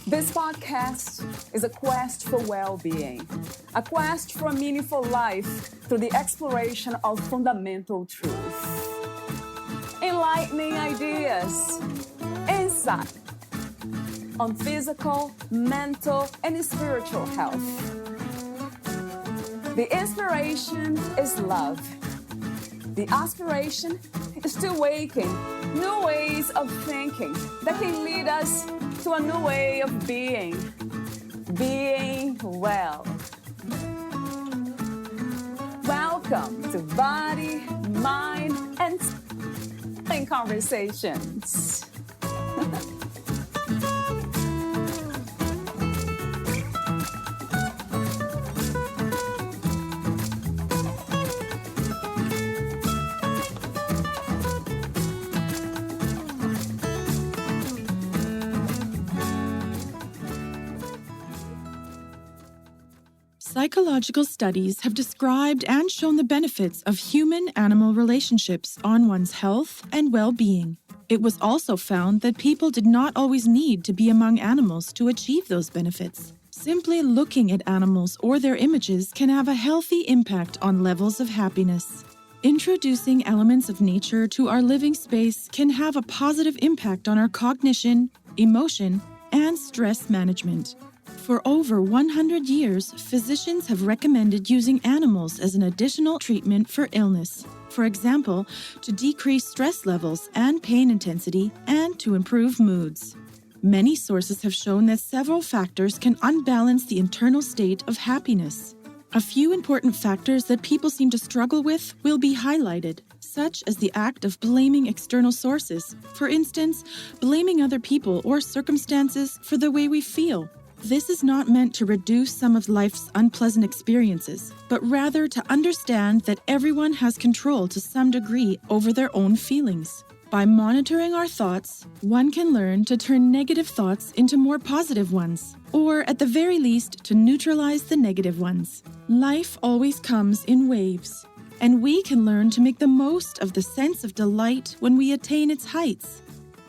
This podcast is a quest for well-being, a quest for a meaningful life through the exploration of fundamental truth. Enlightening ideas, insight on physical, mental, and spiritual health. The inspiration is love. The aspiration is to awaken new ways of thinking that can lead us to a new way of being well. Welcome to Body, Mind, and Conversations. Psychological studies have described and shown the benefits of human-animal relationships on one's health and well-being. It was also found that people did not always need to be among animals to achieve those benefits. Simply looking at animals or their images can have a healthy impact on levels of happiness. Introducing elements of nature to our living space can have a positive impact on our cognition, emotion, and stress management. For over 100 years, physicians have recommended using animals as an additional treatment for illness. For example, to decrease stress levels and pain intensity and to improve moods. Many sources have shown that several factors can unbalance the internal state of happiness. A few important factors that people seem to struggle with will be highlighted, such as the act of blaming external sources. For instance, blaming other people or circumstances for the way we feel. This is not meant to reduce some of life's unpleasant experiences, but rather to understand that everyone has control to some degree over their own feelings. By monitoring our thoughts, one can learn to turn negative thoughts into more positive ones, or at the very least, to neutralize the negative ones. Life always comes in waves, and we can learn to make the most of the sense of delight when we attain its heights.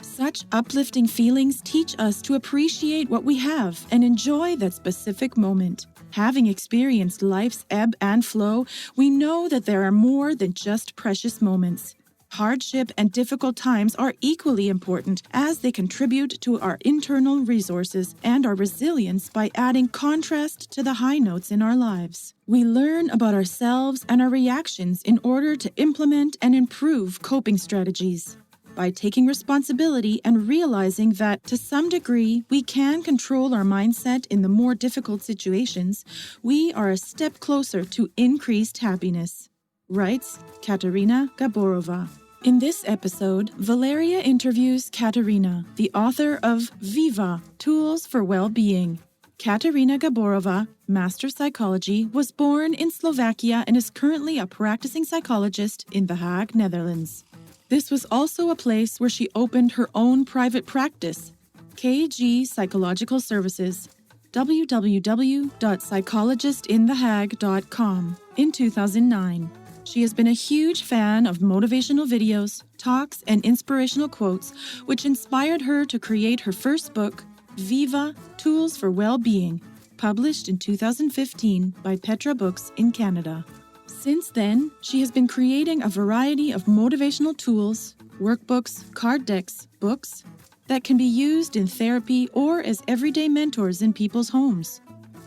Such uplifting feelings teach us to appreciate what we have and enjoy that specific moment. Having experienced life's ebb and flow, we know that there are more than just precious moments. Hardship and difficult times are equally important as they contribute to our internal resources and our resilience by adding contrast to the high notes in our lives. We learn about ourselves and our reactions in order to implement and improve coping strategies. By taking responsibility and realizing that, to some degree, we can control our mindset in the more difficult situations, we are a step closer to increased happiness, writes Katerina Gaborova. In this episode, Valeria interviews Katerina, the author of Viva! Tools for Well-Being. Katerina Gaborova, Master Psychology, was born in Slovakia and is currently a practicing psychologist in The Hague, Netherlands. This was also a place where she opened her own private practice, KG Psychological Services, www.psychologistinthehague.com, in 2009. She has been a huge fan of motivational videos, talks, and inspirational quotes, which inspired her to create her first book, Viva! Tools for Well-Being, published in 2015 by Petra Books in Canada. Since then, she has been creating a variety of motivational tools, workbooks, card decks, books that can be used in therapy or as everyday mentors in people's homes.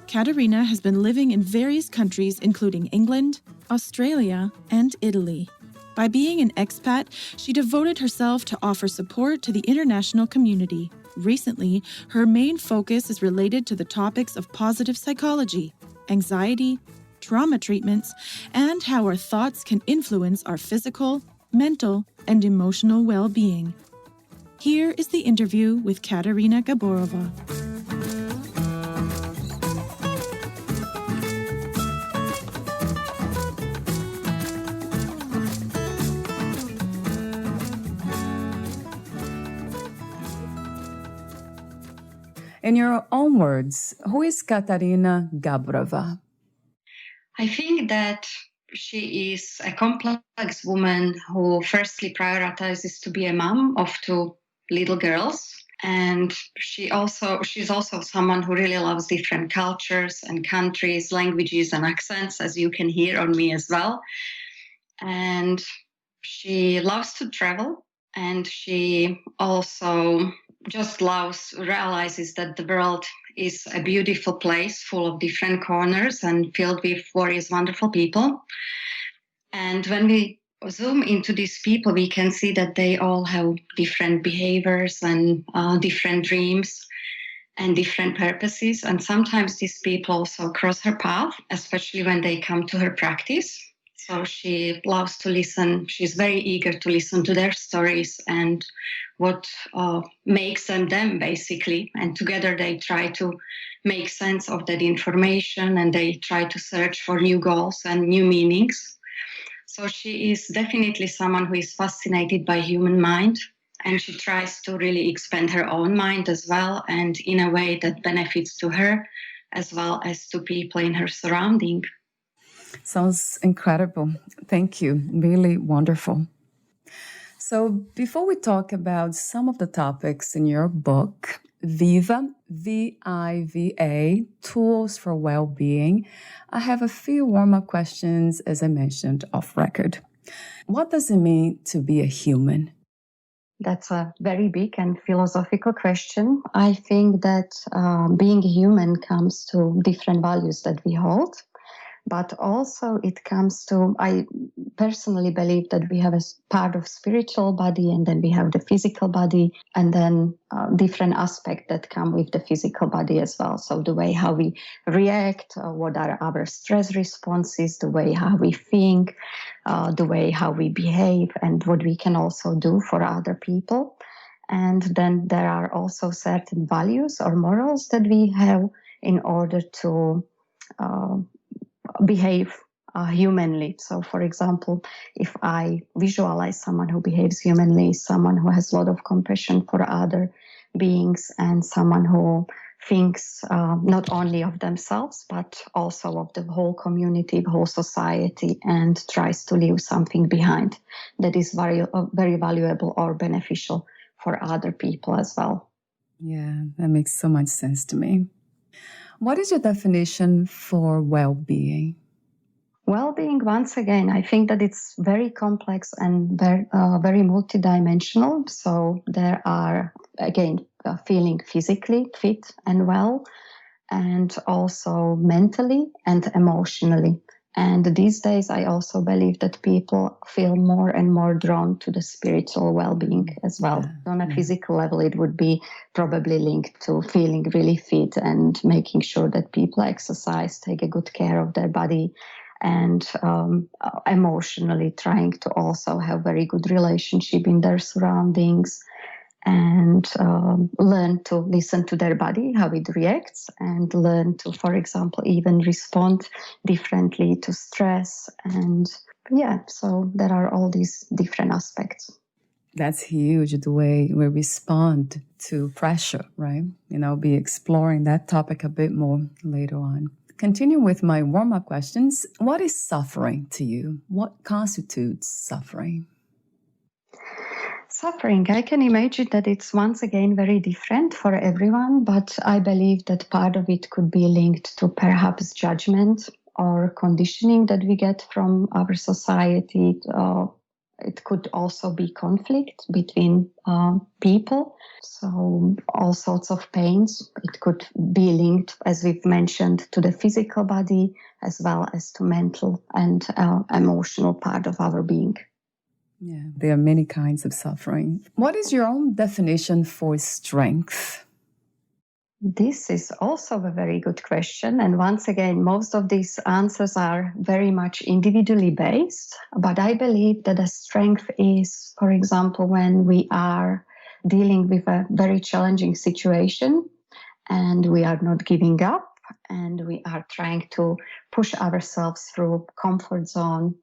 Katerina has been living in various countries including England, Australia, and Italy. By being an expat, she devoted herself to offer support to the international community. Recently, her main focus is related to the topics of positive psychology, anxiety, trauma treatments, and how our thoughts can influence our physical, mental, and emotional well-being. Here is the interview with Katerina Gaborova. In your own words, who is Katerina Gaborova? I think that she is a complex woman who firstly prioritizes to be a mom of 2 little girls. And she's also someone who really loves different cultures and countries, languages and accents, as you can hear on me as well. And she loves to travel, and she also just realizes that the world is a beautiful place full of different corners and filled with various wonderful people. And when we zoom into these people, we can see that they all have different behaviors and different dreams and different purposes. And sometimes these people also cross her path, especially when they come to her practice. So she loves to listen. She's very eager to listen to their stories and what makes them, basically. And together they try to make sense of that information, and they try to search for new goals and new meanings. So she is definitely someone who is fascinated by human mind, and she tries to really expand her own mind as well, and in a way that benefits to her as well as to people in her surrounding. Sounds incredible. Thank you. Really wonderful. So before we talk about some of the topics in your book, Viva, V-I-V-A, Tools for Well-Being, I have a few warm-up questions, as I mentioned, off record. What does it mean to be a human? That's a very big and philosophical question. I think that being human comes to different values that we hold. But also it comes to, I personally believe that we have a part of spiritual body, and then we have the physical body, and then different aspects that come with the physical body as well. So the way how we react, what are our stress responses, the way how we think, the way how we behave, and what we can also do for other people. And then there are also certain values or morals that we have in order to behave humanly. So, for example, if I visualize someone who behaves humanly, someone who has a lot of compassion for other beings, and someone who thinks not only of themselves, but also of the whole community, the whole society, and tries to leave something behind that is very, very valuable or beneficial for other people as well. Yeah, that makes so much sense to me. What is your definition for well-being? Well-being, once again, I think that it's very complex and very multidimensional. So there are, again, feeling physically fit and well, and also mentally and emotionally. And these days, I also believe that people feel more and more drawn to the spiritual well-being as well. Yeah. On a physical level, it would be probably linked to feeling really fit and making sure that people exercise, take a good care of their body, and emotionally trying to also have very good relationship in their surroundings, and learn to listen to their body, how it reacts, and learn to, for example, even respond differently to stress. And so there are all these different aspects. That's huge, the way we respond to pressure, right? Be exploring that topic a bit more later on. Continue with my warm-up questions. What is suffering to you? What constitutes suffering? Suffering, I can imagine that it's once again very different for everyone, but I believe that part of it could be linked to perhaps judgment or conditioning that we get from our society. It could also be conflict between people. So all sorts of pains. It could be linked, as we've mentioned, to the physical body as well as to mental and emotional part of our being. Yeah, there are many kinds of suffering. What is your own definition for strength? This is also a very good question. And once again, most of these answers are very much individually based. But I believe that a strength is, for example, when we are dealing with a very challenging situation and we are not giving up and we are trying to push ourselves through comfort zone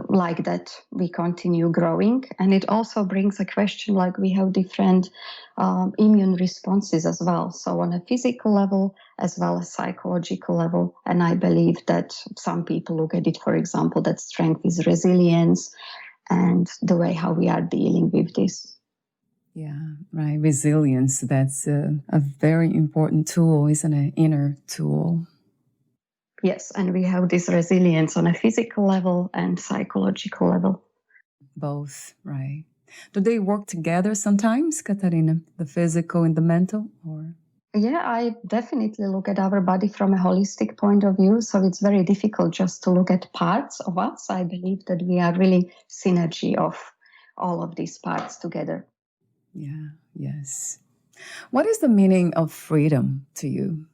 like that we continue growing. And it also brings a question like we have different immune responses as well. So on a physical level as well as psychological level. And I believe that some people look at it, for example, that strength is resilience and the way how we are dealing with this. Yeah, right. Resilience, that's a very important tool, isn't it? Inner tool. Yes, and we have this resilience on a physical level and psychological level. Both, right. Do they work together sometimes, Katarina? The physical and the mental, or? Yeah, I definitely look at our body from a holistic point of view. So it's very difficult just to look at parts of us. I believe that we are really synergy of all of these parts together. Yeah, yes. What is the meaning of freedom to you?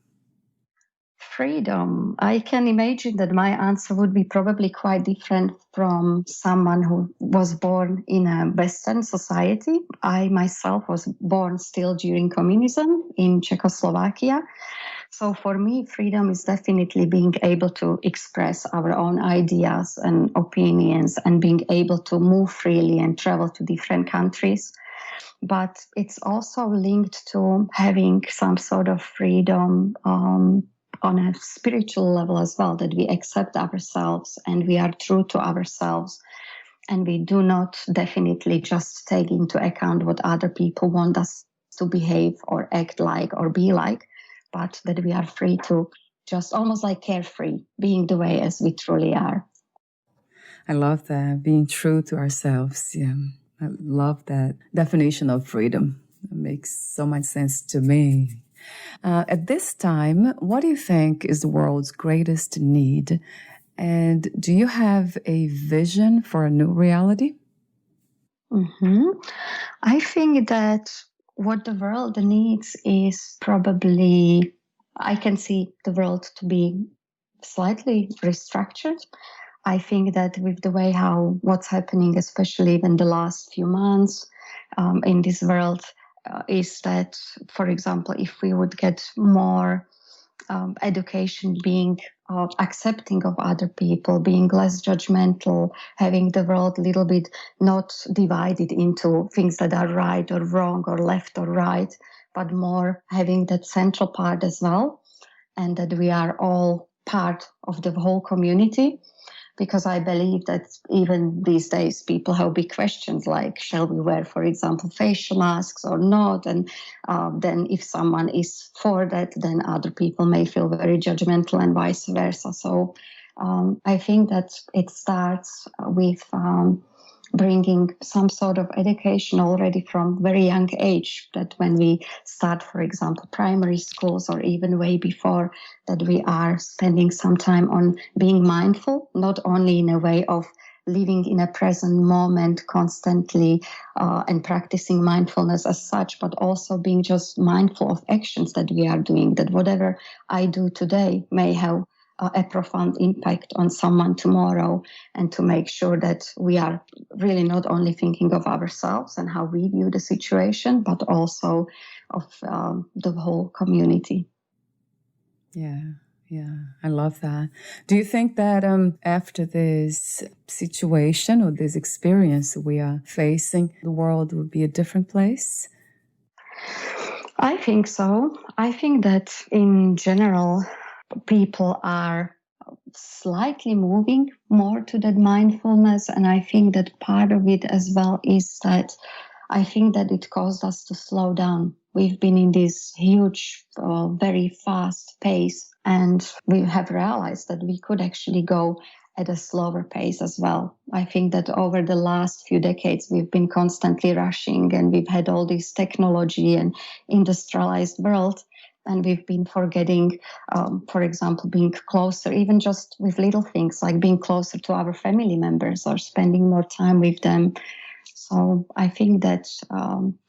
Freedom. I can imagine that my answer would be probably quite different from someone who was born in a Western society. I myself was born still during communism in Czechoslovakia. So for me, freedom is definitely being able to express our own ideas and opinions and being able to move freely and travel to different countries. But it's also linked to having some sort of freedom on a spiritual level as well, that we accept ourselves and we are true to ourselves. And we do not definitely just take into account what other people want us to behave or act like or be like, but that we are free to just almost like carefree, being the way as we truly are. I love that, being true to ourselves. Yeah, I love that definition of freedom. It makes so much sense to me. At this time, what do you think is the world's greatest need? And do you have a vision for a new reality? I think that what the world needs is probably, I can see the world to be slightly restructured. I think that with the way how what's happening, especially in the last few months in this world, is that, for example, if we would get more education, being accepting of other people, being less judgmental, having the world a little bit not divided into things that are right or wrong or left or right, but more having that central part as well, and that we are all part of the whole community. Because I believe that even these days, people have big questions like, shall we wear, for example, facial masks or not? And then if someone is for that, then other people may feel very judgmental and vice versa. So I think that it starts with bringing some sort of education already from very young age, that when we start, for example, primary schools or even way before, that we are spending some time on being mindful, not only in a way of living in a present moment constantly and practicing mindfulness as such, but also being just mindful of actions that we are doing, that whatever I do today may have a profound impact on someone tomorrow, and to make sure that we are really not only thinking of ourselves and how we view the situation, but also of the whole community. Yeah, yeah, I love that. Do you think that after this situation or this experience we are facing, the world will be a different place? I think so. I think that in general, people are slightly moving more to that mindfulness. And I think that part of it as well is that I think that it caused us to slow down. We've been in this huge, very fast pace, and we have realized that we could actually go at a slower pace as well. I think that over the last few decades, we've been constantly rushing, and we've had all this technology and industrialized world. And we've been forgetting, for example, being closer, even just with little things like being closer to our family members or spending more time with them. So I think that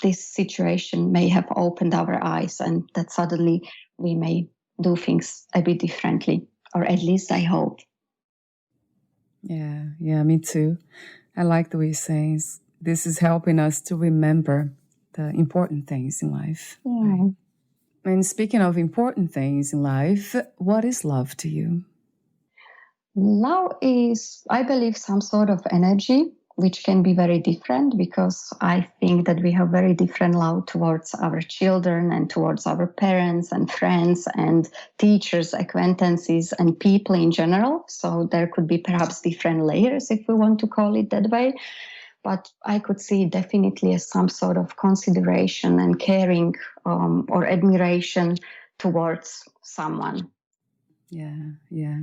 this situation may have opened our eyes, and that suddenly we may do things a bit differently, or at least I hope. Yeah, me too. I like the way you're saying this is helping us to remember the important things in life. Yeah. Right? And speaking of important things in life, what is love to you? Love is, I believe, some sort of energy, which can be very different because I think that we have very different love towards our children and towards our parents and friends and teachers, acquaintances, and people in general. So there could be perhaps different layers, if we want to call it that way. But I could see it definitely as some sort of consideration and caring or admiration towards someone. Yeah.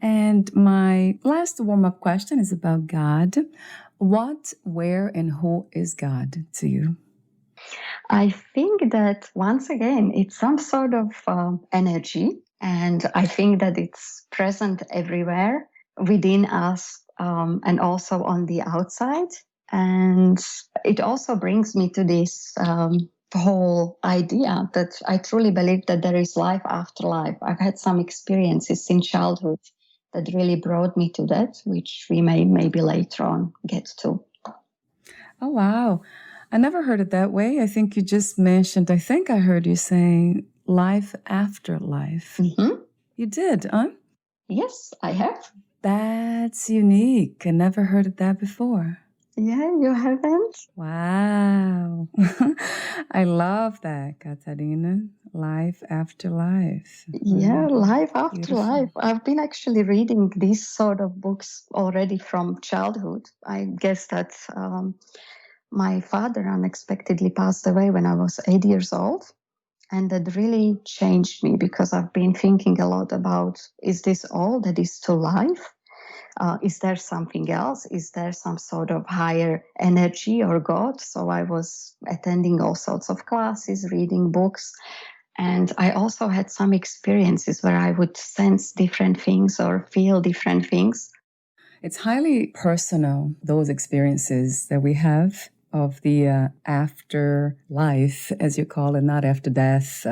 And my last warm-up question is about God. What, where, and who is God to you? I think that once again, it's some sort of energy, and I think that it's present everywhere within us and also on the outside. And it also brings me to this whole idea that I truly believe that there is life after life. I've had some experiences in childhood that really brought me to that, which we may maybe later on get to. Oh, wow. I never heard it that way. I think you just mentioned, I think I heard you saying life after life. Mm-hmm. You did, huh? Yes, I have. That's unique. I never heard of that before. Yeah, you haven't? Wow. I love that, Katarina. Life after life. Yeah, life after Beautiful. life. I've been actually reading these sort of books already from childhood. I guess that my father unexpectedly passed away when I was 8 years old. And that really changed me because I've been thinking a lot about, is this all that is to life? Is there something else? Is there some sort of higher energy or God? So I was attending all sorts of classes, reading books. And I also had some experiences where I would sense different things or feel different things. It's highly personal, those experiences that we have of the afterlife, as you call it, not after death.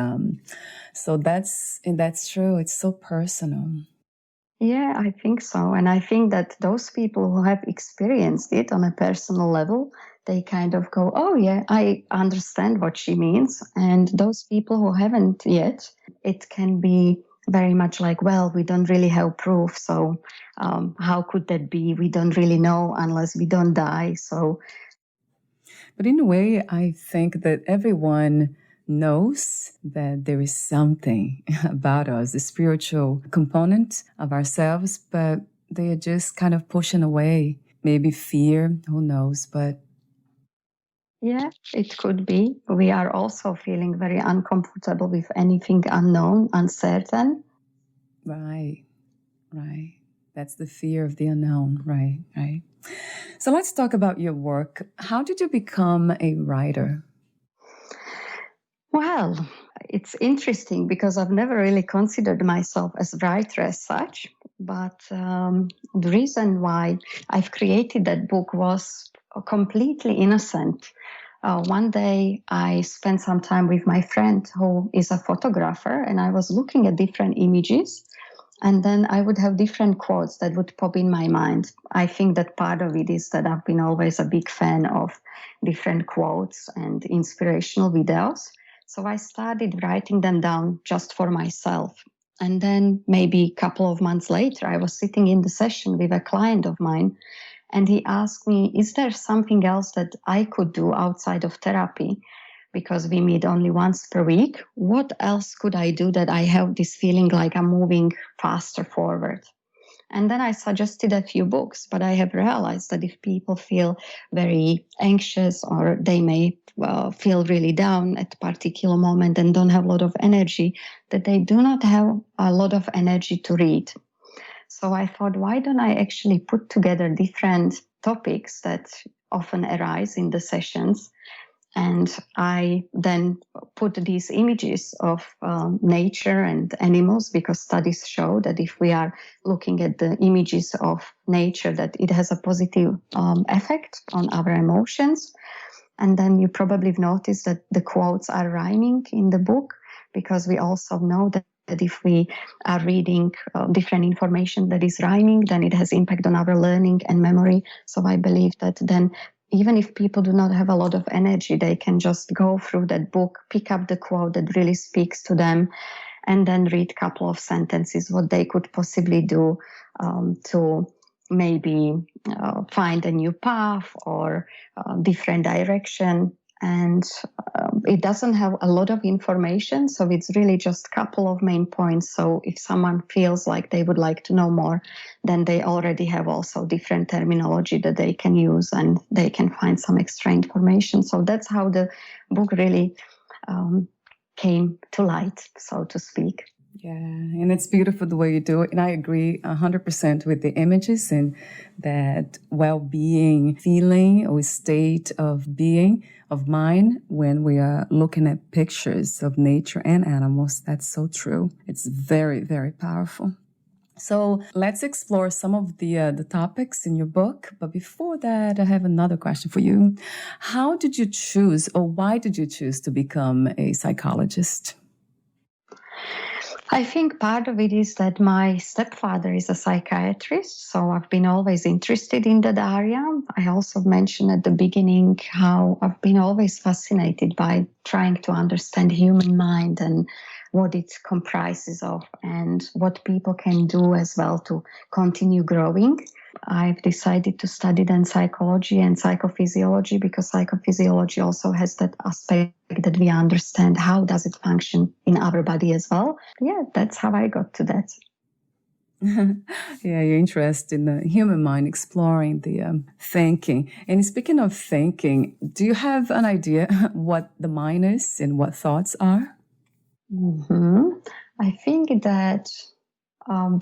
So that's true. It's so personal. Yeah, I think so. And I think that those people who have experienced it on a personal level, they kind of go, oh, yeah, I understand what she means. And those people who haven't yet, it can be very much like, well, we don't really have proof. So how could that be? We don't really know unless we don't die. So, but in a way, I think that everyone knows that there is something about us, the spiritual component of ourselves, but they are just kind of pushing away. Maybe fear, who knows, but yeah, it could be. We are also feeling very uncomfortable with anything unknown, uncertain. Right. That's the fear of the unknown. Right. So let's talk about your work. How did you become a writer? Well, it's interesting because I've never really considered myself as a writer as such. But the reason why I've created that book was completely innocent. One day I spent some time with my friend who is a photographer, and I was looking at different images. And then I would have different quotes that would pop in my mind. I think that part of it is that I've been always a big fan of different quotes and inspirational videos. So I started writing them down just for myself. And then maybe a couple of months later, I was sitting in the session with a client of mine, and he asked me, is there something else that I could do outside of therapy? Because we meet only once per week. What else could I do that I have this feeling like I'm moving faster forward? And then I suggested a few books, but I have realized that if people feel very anxious or they may feel really down at a particular moment and don't have a lot of energy, that they do not have a lot of energy to read. So I thought, why don't I actually put together different topics that often arise in the sessions? And I then put these images of nature and animals, because studies show that if we are looking at the images of nature, that it has a positive effect on our emotions. And then you probably have noticed that the quotes are rhyming in the book, because we also know that if we are reading different information that is rhyming, then it has impact on our learning and memory. So I believe that then even if people do not have a lot of energy, they can just go through that book, pick up the quote that really speaks to them, and then read a couple of sentences, what they could possibly do to maybe find a new path or different direction. And it doesn't have a lot of information, so it's really just a couple of main points. So if someone feels like they would like to know more, then they already have also different terminology that they can use, and they can find some extra information. So that's how the book really came to light, so to speak. Yeah, and it's beautiful the way you do it. And I agree 100% with the images and that well-being feeling or state of being, of mind, when we are looking at pictures of nature and animals. That's so true. It's very, very powerful. So let's explore some of the topics in your book. But before that, I have another question for you. How did you choose, or why did you choose to become a psychologist? I think part of it is that my stepfather is a psychiatrist, so I've been always interested in that area. I also mentioned at the beginning how I've been always fascinated by trying to understand human mind and what it comprises of and what people can do as well to continue growing. I've decided to study then psychology and psychophysiology because psychophysiology also has that aspect that we understand how does it function in our body as well. Yeah, that's how I got to that. Yeah, you're interested in the human mind, exploring the thinking. And speaking of thinking, do you have an idea what the mind is and what thoughts are? I think that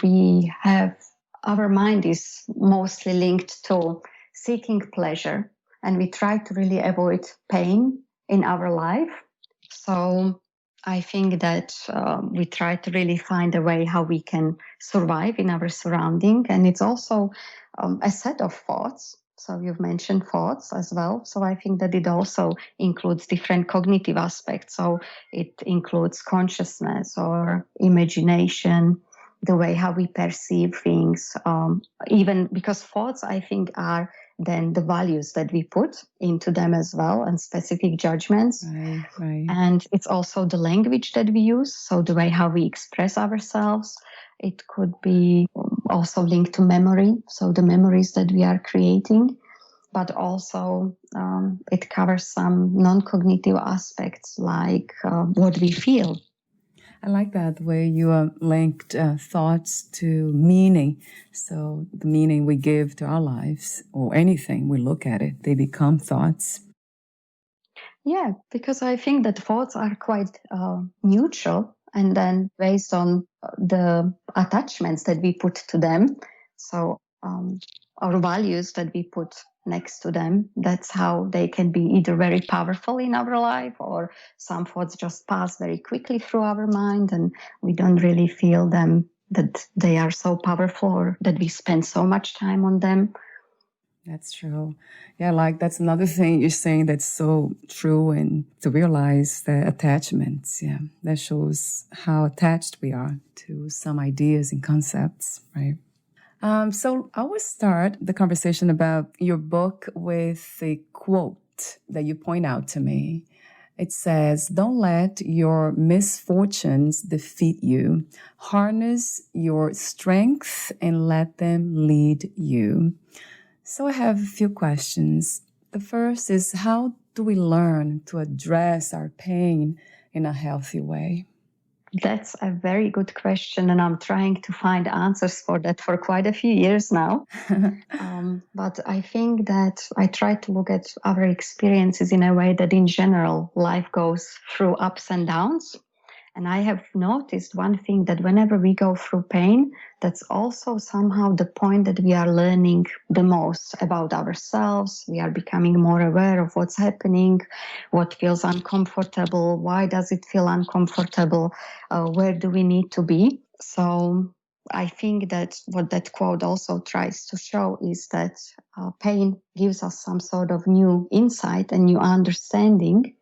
we have, our mind is mostly linked to seeking pleasure, and we try to really avoid pain in our life. So I think that we try to really find a way how we can survive in our surrounding. And it's also a set of thoughts. So you've mentioned thoughts as well. So I think that it also includes different cognitive aspects. So it includes consciousness or imagination, the way how we perceive things, even because thoughts, I think, are then the values that we put into them as well, and specific judgments. Right. And it's also the language that we use, so the way how we express ourselves. It could be also linked to memory, so the memories that we are creating, but also it covers some non-cognitive aspects like what we feel. I like that the way you linked thoughts to meaning. So the meaning we give to our lives or anything, we look at it, they become thoughts. Yeah, because I think that thoughts are quite neutral, and then based on the attachments that we put to them, so our values that we put next to them, that's how they can be either very powerful in our life, or some thoughts just pass very quickly through our mind and we don't really feel them, that they are so powerful or that we spend so much time on them. That's true. Yeah, like that's another thing you're saying that's so true, and to realize the attachments. Yeah, that shows how attached we are to some ideas and concepts, right? So I will start the conversation about your book with a quote that you point out to me. It says, "Don't let your misfortunes defeat you. Harness your strength and let them lead you." So I have a few questions. The first is, how do we learn to address our pain in a healthy way? That's a very good question, and I'm trying to find answers for that for quite a few years now. But I think that I try to look at our experiences in a way that in general, life goes through ups and downs. And I have noticed one thing, that whenever we go through pain, that's also somehow the point that we are learning the most about ourselves. We are becoming more aware of what's happening, what feels uncomfortable, why does it feel uncomfortable, where do we need to be. So I think that what that quote also tries to show is that pain gives us some sort of new insight and new understanding.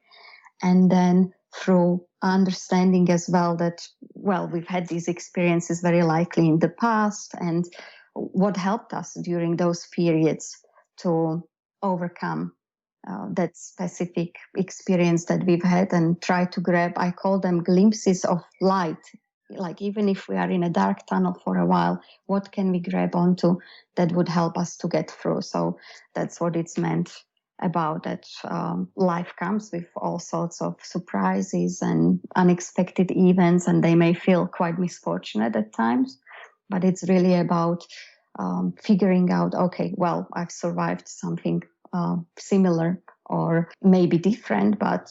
And then through understanding as well that, well, we've had these experiences very likely in the past, and what helped us during those periods to overcome that specific experience that we've had, and try to grab, I call them glimpses of light like even if we are in a dark tunnel for a while, what can we grab onto that would help us to get through? So that's what it's meant about, that life comes with all sorts of surprises and unexpected events, and they may feel quite misfortunate at times, but it's really about figuring out, okay, well, I've survived something similar or maybe different, but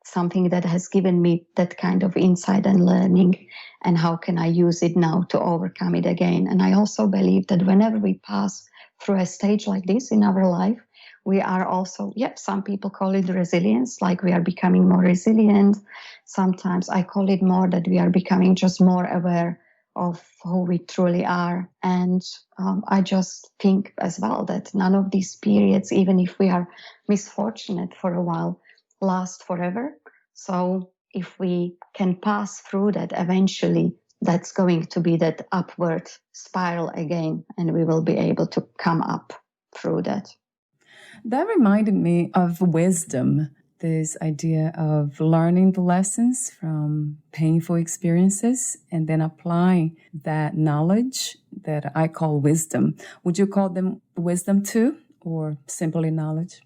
something that has given me that kind of insight and learning, and how can I use it now to overcome it again. And I also believe that whenever we pass through a stage like this in our life, we are also, some people call it resilience, like we are becoming more resilient. Sometimes I call it more that we are becoming just more aware of who we truly are. And I just think as well that none of these periods, even if we are misfortunate for a while, last forever. So if we can pass through that, eventually that's going to be that upward spiral again, and we will be able to come up through that. That reminded me of wisdom, this idea of learning the lessons from painful experiences and then applying that knowledge that I call wisdom. Would you call them wisdom too, or simply knowledge?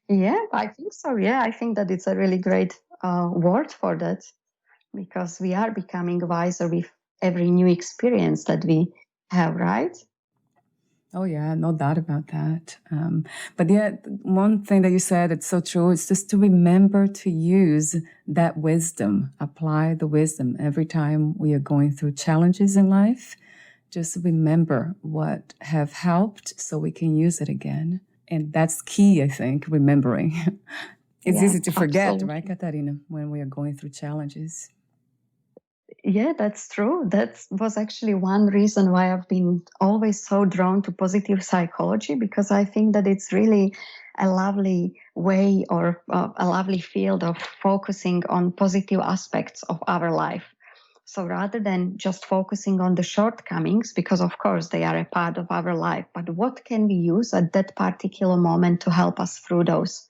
Yeah, I think so. Yeah, I think that it's a really great word for that, because we are becoming wiser with every new experience that we have, right? Oh, yeah, no doubt about that. But yeah, one thing that you said, it's so true. It's just to remember to use that wisdom, apply the wisdom every time we are going through challenges in life. Just remember what have helped so we can use it again. And that's key, I think, remembering. It's easy to forget, absolutely. right, Katarina, when we are going through challenges. Yeah, that's true. That was actually one reason why I've been always so drawn to positive psychology, because I think that it's really a lovely way, or a lovely field of focusing on positive aspects of our life. So rather than just focusing on the shortcomings, because of course they are a part of our life, but what can we use at that particular moment to help us through those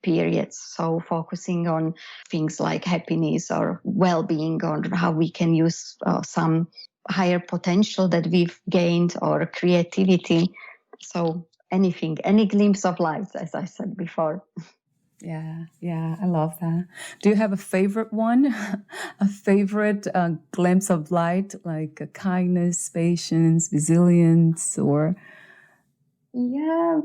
periods? So focusing on things like happiness or well-being, or how we can use some higher potential that we've gained, or creativity. So anything, any glimpse of light, as I said before. Yeah, I love that. Do you have a favorite one? A favorite glimpse of light, like kindness, patience, resilience, or? Yeah,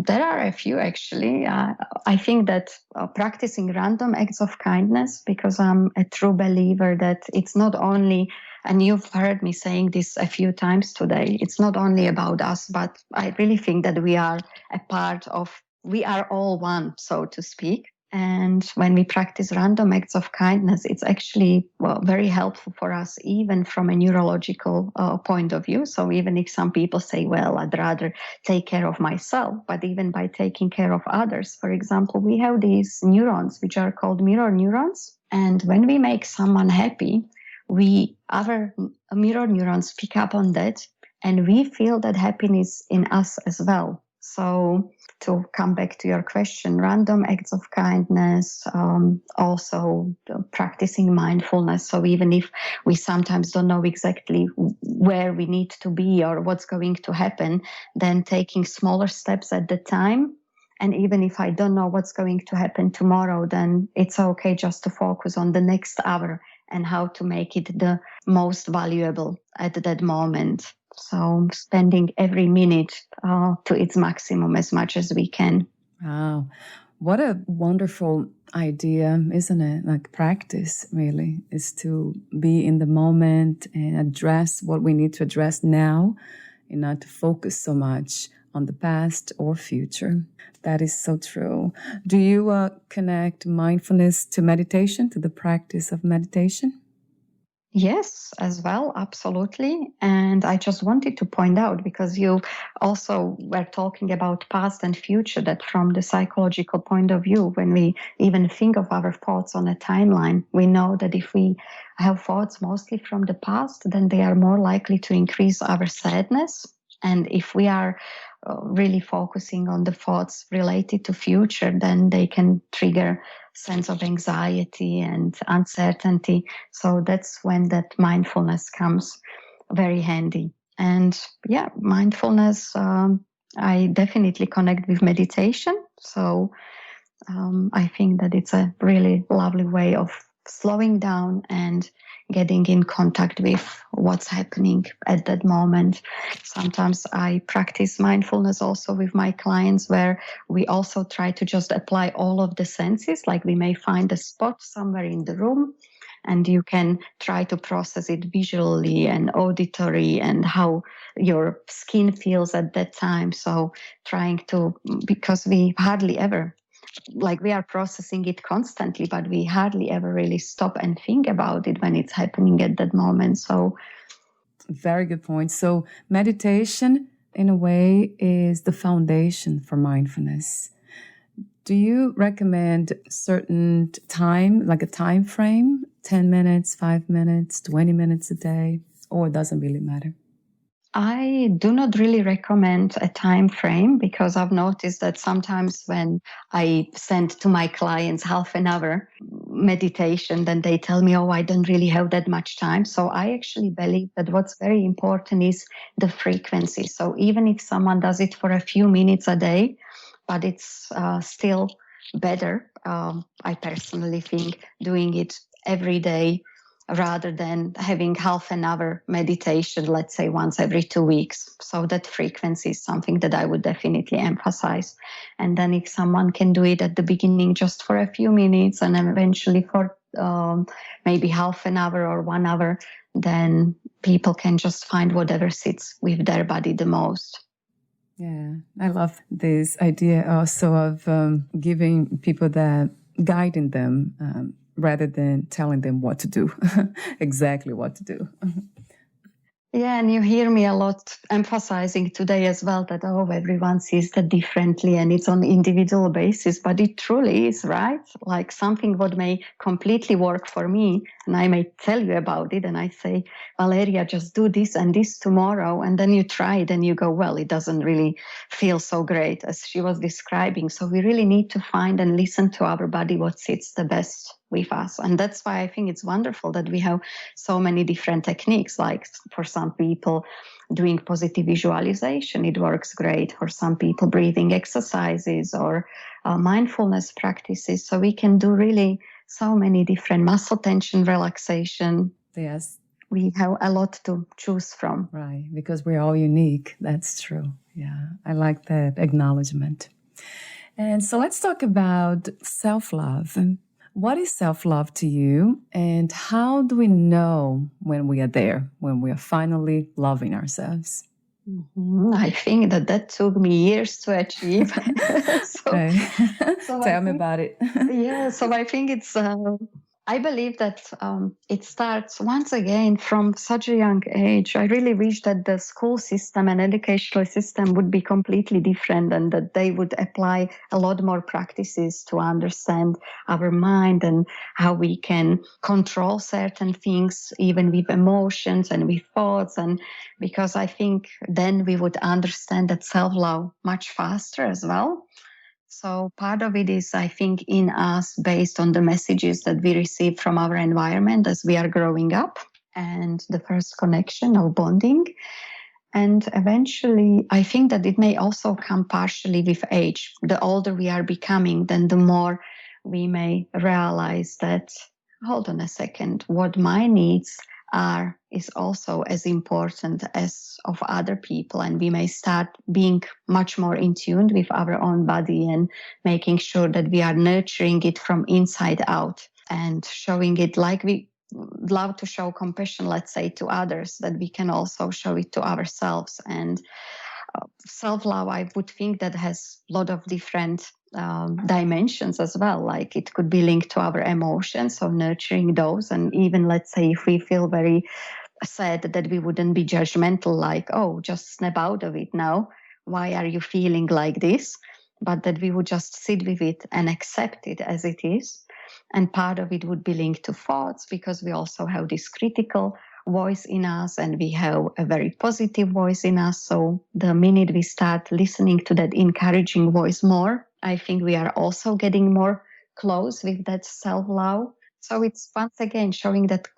there are a few actually. I think that practicing random acts of kindness, because I'm a true believer that it's not only, and you've heard me saying this a few times today, it's not only about us, but I really think that we are a part of, we are all one, so to speak. And when we practice random acts of kindness, it's actually very helpful for us, even from a neurological point of view. So even if some people say, well, I'd rather take care of myself, but even by taking care of others, for example, we have these neurons, which are called mirror neurons. And when we make someone happy, our mirror neurons pick up on that, and we feel that happiness in us as well. So to come back to your question, random acts of kindness, also practicing mindfulness. So even if we sometimes don't know exactly where we need to be or what's going to happen, then taking smaller steps at the time. And even if I don't know what's going to happen tomorrow, then it's okay just to focus on the next hour and how to make it the most valuable at that moment. So spending every minute to its maximum as much as we can. Wow. What a wonderful idea, isn't it? Like practice, really, is to be in the moment and address what we need to address now and not to focus so much on the past or future. That is so true. Do you connect mindfulness to meditation, to the practice of meditation? Yes, as well, absolutely. And I just wanted to point out, because you also were talking about past and future, that from the psychological point of view, when we even think of our thoughts on a timeline, we know that if we have thoughts mostly from the past, then they are more likely to increase our sadness. And if we are really focusing on the thoughts related to future, then they can trigger sense of anxiety and uncertainty. So that's when that mindfulness comes very handy. And yeah, mindfulness, I definitely connect with meditation. So I think that it's a really lovely way of slowing down and getting in contact with what's happening at that moment. Sometimes I practice mindfulness also with my clients, where we also try to just apply all of the senses. Like we may find a spot somewhere in the room, and you can try to process it visually and auditory and how your skin feels at that time. So trying to, because we hardly ever, like we are processing it constantly, but we hardly ever really stop and think about it when it's happening at that moment. So very good point. So meditation in a way is the foundation for mindfulness. Do you recommend certain time, like a time frame, 10 minutes, 5 minutes, 20 minutes a day, or it doesn't really matter? I do not really recommend a time frame, because I've noticed that sometimes when I send to my clients half an hour meditation, then they tell me, oh, I don't really have that much time. So I actually believe that what's very important is the frequency. So even if someone does it for a few minutes a day, but it's still better, I personally think, doing it every day rather than having half an hour meditation, let's say once every 2 weeks. So that frequency is something that I would definitely emphasize. And then if someone can do it at the beginning just for a few minutes and then eventually for maybe half an hour or 1 hour, then people can just find whatever sits with their body the most. Yeah, I love this idea also of giving people that, guiding them, rather than telling them what to do, exactly what to do. Yeah, and you hear me a lot emphasizing today as well that, oh, everyone sees that differently and it's on individual basis, but it truly is, right? Like something what may completely work for me, and I may tell you about it, and I say, Valeria, just do this and this tomorrow, and then you try it and you go, well, it doesn't really feel so great as she was describing. So we really need to find and listen to our body what sits the best with us. And that's why I think it's wonderful that we have so many different techniques. Like for some people, doing positive visualization, it works great. For some people, breathing exercises or mindfulness practices. So we can do really so many different muscle tension relaxation. Yes. We have a lot to choose from. Right, because we're all unique. That's true. Yeah, I like that acknowledgement. And so let's talk about self-love. What is self-love to you, and how do we know when we are there, when we are finally loving ourselves? I think that took me years to achieve. Tell me about it. Yeah, so I think it's, I believe that it starts once again from such a young age. I really wish that the school system and educational system would be completely different, and that they would apply a lot more practices to understand our mind and how we can control certain things, even with emotions and with thoughts. And because I think then we would understand that self-love much faster as well. So part of it is, I think, in us based on the messages that we receive from our environment as we are growing up, and the first connection of bonding. And eventually, I think that it may also come partially with age. The older we are becoming, then the more we may realize that, hold on a second, what my needs are is also as important as of other people, and we may start being much more in tune with our own body and making sure that we are nurturing it from inside out and showing it like we love to show compassion, let's say, to others, that we can also show it to ourselves. And self-love, I would think, that has a lot of different dimensions as well. Like it could be linked to our emotions, so nurturing those. And even, let's say, if we feel very sad, that we wouldn't be judgmental, like, oh, just snap out of it now. Why are you feeling like this? But that we would just sit with it and accept it as it is. And part of it would be linked to thoughts, because we also have this critical voice in us and we have a very positive voice in us. So the minute we start listening to that encouraging voice more, I think we are also getting more close with that self-love. So it's once again showing that,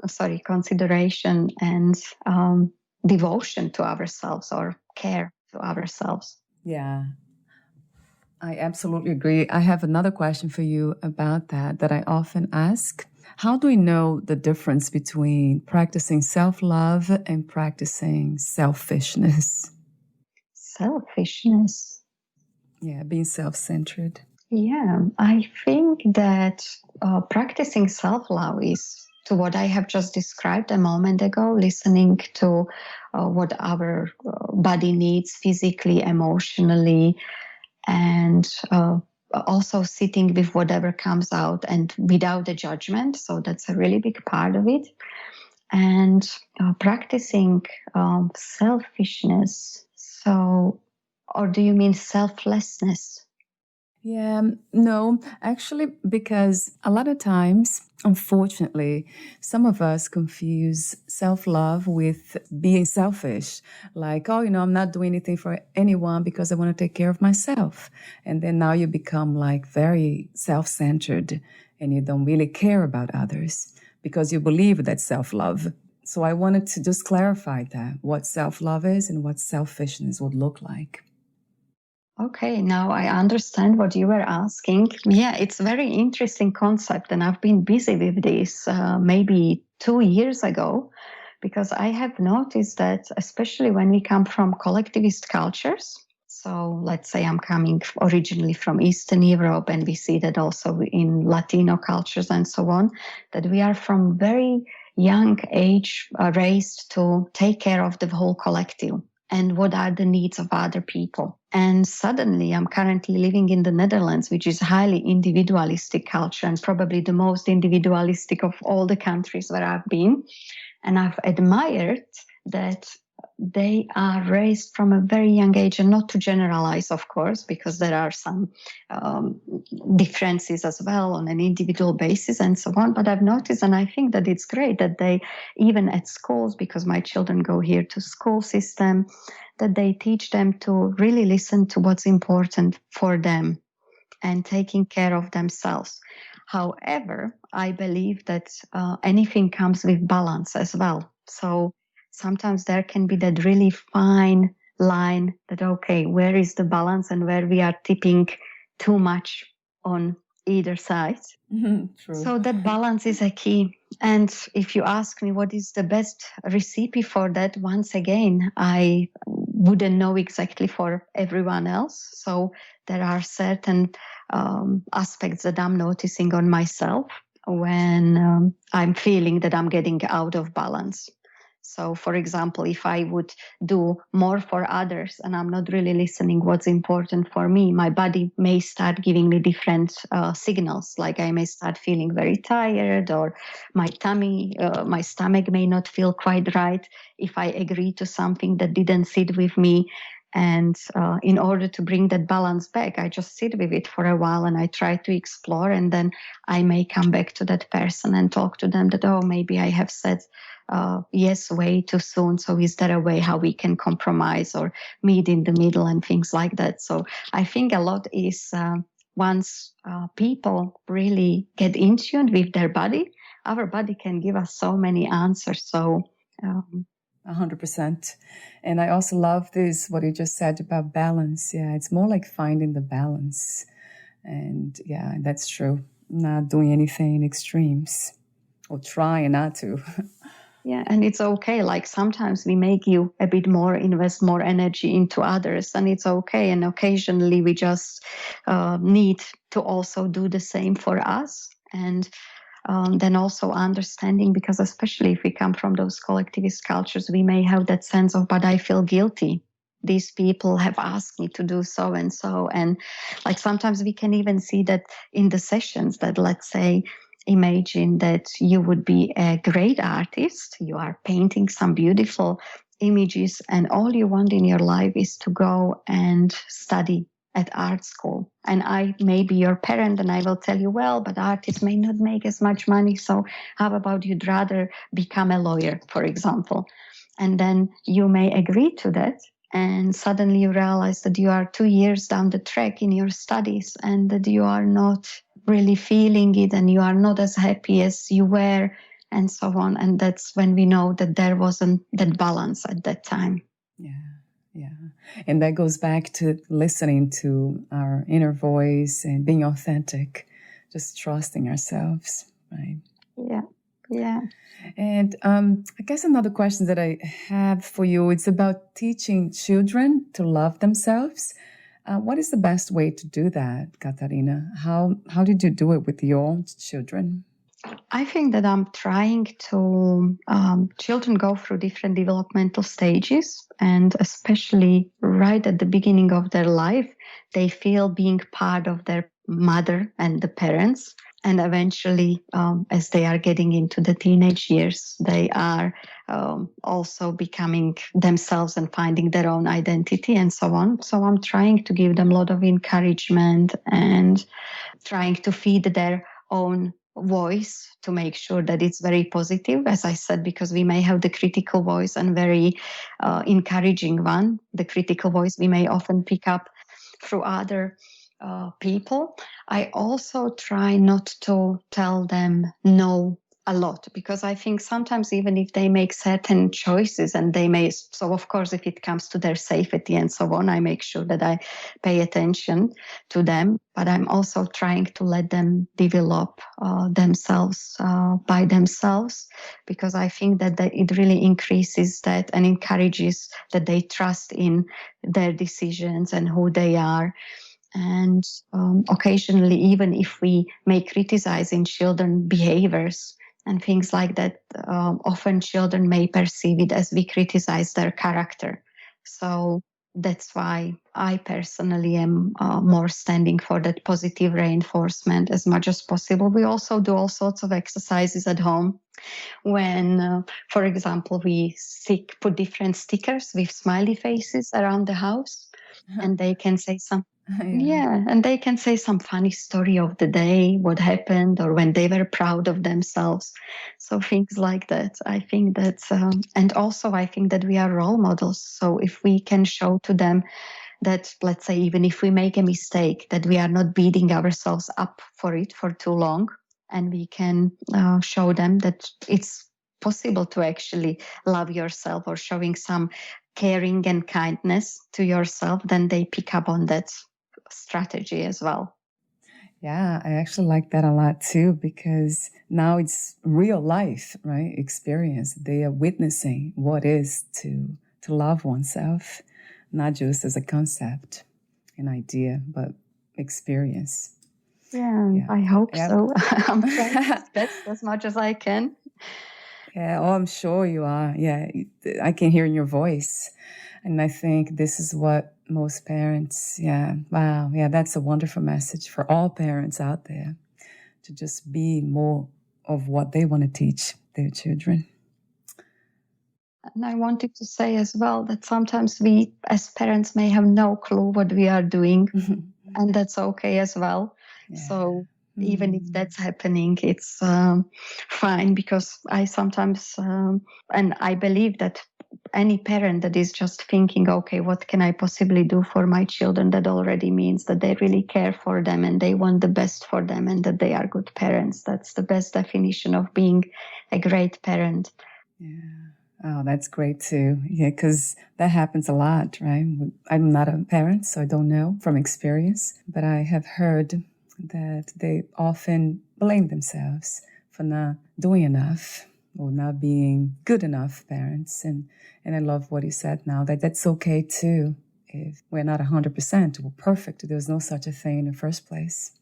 consideration and devotion to ourselves or care to ourselves. Yeah, I absolutely agree. I have another question for you about that I often ask. How do we know the difference between practicing self-love and practicing selfishness? Selfishness. Yeah, being self-centered. Yeah, I think that practicing self-love is to what I have just described a moment ago, listening to what our body needs physically, emotionally, and also sitting with whatever comes out and without a judgment. So that's a really big part of it. And practicing selfishness. So, or do you mean selflessness? Yeah, no, actually, because a lot of times, unfortunately, some of us confuse self love with being selfish. Like, oh, I'm not doing anything for anyone because I want to take care of myself. And then now you become like very self centered and you don't really care about others because you believe that's self love. So I wanted to just clarify that what self love is and what selfishness would look like. Okay, now I understand what you were asking. Yeah, it's a very interesting concept, and I've been busy with this maybe 2 years ago, because I have noticed that, especially when we come from collectivist cultures, so let's say I'm coming originally from Eastern Europe, and we see that also in Latino cultures and so on, that we are from very young age raised to take care of the whole collective and what are the needs of other people. And suddenly I'm currently living in the Netherlands, which is highly individualistic culture and probably the most individualistic of all the countries where I've been. And I've admired that they are raised from a very young age, and not to generalize, of course, because there are some differences as well on an individual basis and so on. But I've noticed, and I think that it's great that they, even at schools, because my children go here to school system, that they teach them to really listen to what's important for them and taking care of themselves. However, I believe that anything comes with balance as well. So sometimes there can be that really fine line that, okay, where is the balance and where we are tipping too much on either side. True. So that balance is a key. And if you ask me what is the best recipe for that, once again, I wouldn't know exactly for everyone else. So there are certain aspects that I'm noticing on myself when I'm feeling that I'm getting out of balance. So, for example, if I would do more for others and I'm not really listening what's important for me, my body may start giving me different signals. Like I may start feeling very tired, or my stomach may not feel quite right if I agree to something that didn't sit with me. And in order to bring that balance back, I just sit with it for a while and I try to explore. And then I may come back to that person and talk to them that, oh, maybe I have said yes way too soon. So is there a way how we can compromise or meet in the middle and things like that? So I think a lot is once people really get in tune with their body, our body can give us so many answers. So 100%. And I also love this, what you just said about balance. Yeah, it's more like finding the balance. And yeah, that's true. Not doing anything in extremes or trying not to. Yeah, and it's okay. Like sometimes we make you a bit more, invest more energy into others, and it's okay. And occasionally we just need to also do the same for us. And then also understanding, because especially if we come from those collectivist cultures, we may have that sense of, but I feel guilty. These people have asked me to do so and so. And like sometimes we can even see that in the sessions that, let's say, imagine that you would be a great artist. You are painting some beautiful images, and all you want in your life is to go and study at art school. And I may be your parent and I will tell you, well, but artists may not make as much money. So how about you'd rather become a lawyer, for example? And then you may agree to that. And suddenly you realize that you are 2 years down the track in your studies and that you are not really feeling it and you are not as happy as you were and so on. And that's when we know that there wasn't that balance at that time. Yeah. And that goes back to listening to our inner voice and being authentic, just trusting ourselves, right? Yeah. And I guess another question that I have for you, it's about teaching children to love themselves. What is the best way to do that, Katarina? How did you do it with your children? I think that I'm trying to, children go through different developmental stages, and especially right at the beginning of their life, they feel being part of their mother and the parents. And eventually, as they are getting into the teenage years, they are also becoming themselves and finding their own identity and so on. So I'm trying to give them a lot of encouragement and trying to feed their own voice to make sure that it's very positive, as I said, because we may have the critical voice and very encouraging one. The critical voice we may often pick up through other people. I also try not to tell them no a lot, because I think sometimes even if they make certain choices and they may, so of course, if it comes to their safety and so on, I make sure that I pay attention to them, but I'm also trying to let them develop themselves by themselves, because I think that it really increases that and encourages that they trust in their decisions and who they are. And occasionally, even if we may criticize in children behaviors and things like that, often children may perceive it as we criticize their character. So that's why I personally am more standing for that positive reinforcement as much as possible. We also do all sorts of exercises at home when, for example, we put different stickers with smiley faces around the house, and they can say some. Yeah, and they can say some funny story of the day, what happened, or when they were proud of themselves. So things like that. I think that's, and also I think that we are role models. So if we can show to them that, let's say, even if we make a mistake, that we are not beating ourselves up for it for too long, and we can show them that it's possible to actually love yourself, or showing some caring and kindness to yourself, then they pick up on that strategy as well. Yeah, I actually like that a lot too, because now it's real life, right? Experience. They are witnessing what is to love oneself, not just as a concept, an idea, but experience. Yeah. I hope so. I'm trying my best as much as I can. Yeah, oh, I'm sure you are. Yeah, I can hear in your voice. And I think this is what most parents, wow. Yeah, that's a wonderful message for all parents out there, to just be more of what they want to teach their children. And I wanted to say as well that sometimes we as parents may have no clue what we are doing, and that's okay as well. Yeah. So even if that's happening, it's fine, because I sometimes, and I believe that any parent that is just thinking, okay, what can I possibly do for my children, that already means that they really care for them and they want the best for them and that they are good parents. That's the best definition of being a great parent. Yeah. Oh, that's great too. Yeah, because that happens a lot, right? I'm not a parent, so I don't know from experience, but I have heard that they often blame themselves for not doing enough or not being good enough parents. And I love what you said now, that that's okay too. If we're not 100%, we're perfect. There's no such a thing in the first place.